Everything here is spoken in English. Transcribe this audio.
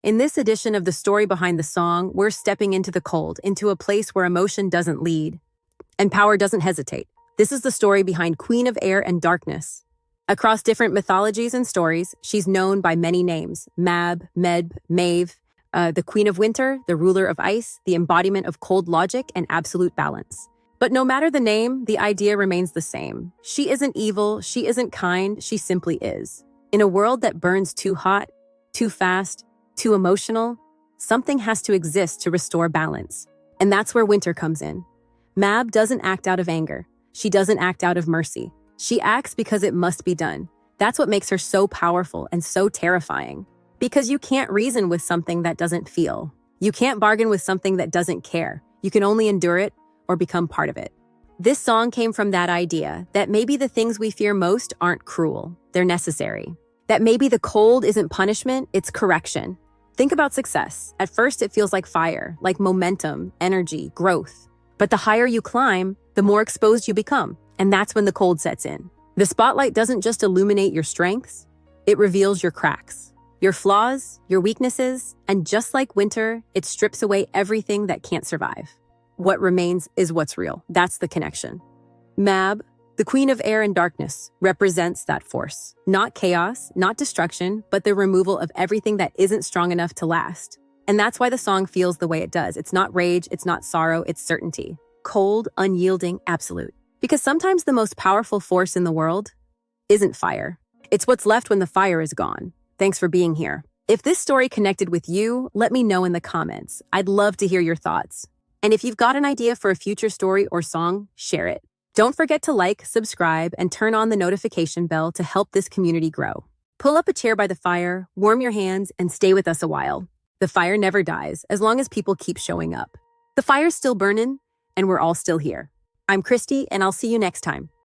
In this edition of The Story Behind the Song, we're stepping into the cold, into a place where emotion doesn't lead and power doesn't hesitate. This is the story behind Queen of Air and Darkness. Across different mythologies and stories, she's known by many names: Mab, Medb, Maeve, the Queen of Winter, the ruler of ice, the embodiment of cold logic and absolute balance. But no matter the name, the idea remains the same. She isn't evil, she isn't kind, she simply is. In a world that burns too hot, too fast, too emotional, something has to exist to restore balance. And that's where winter comes in. Mab doesn't act out of anger. She doesn't act out of mercy. She acts because it must be done. That's what makes her so powerful and so terrifying. Because you can't reason with something that doesn't feel. You can't bargain with something that doesn't care. You can only endure it or become part of it. This song came from that idea that maybe the things we fear most aren't cruel, they're necessary. That maybe the cold isn't punishment, it's correction. Think about success. At first, it feels like fire, like momentum, energy, growth. But the higher you climb, the more exposed you become. And that's when the cold sets in. The spotlight doesn't just illuminate your strengths, it reveals your cracks, your flaws, your weaknesses, and just like winter, it strips away everything that can't survive. What remains is what's real. That's the connection. Mab, the Queen of Air and Darkness, represents that force. Not chaos, not destruction, but the removal of everything that isn't strong enough to last. And that's why the song feels the way it does. It's not rage, it's not sorrow, it's certainty. Cold, unyielding, absolute. Because sometimes the most powerful force in the world isn't fire. It's what's left when the fire is gone. Thanks for being here. If this story connected with you, let me know in the comments. I'd love to hear your thoughts. And if you've got an idea for a future story or song, share it. Don't forget to like, subscribe, and turn on the notification bell to help this community grow. Pull up a chair by the fire, warm your hands, and stay with us a while. The fire never dies, as long as people keep showing up. The fire's still burning, and we're all still here. I'm Christy, and I'll see you next time.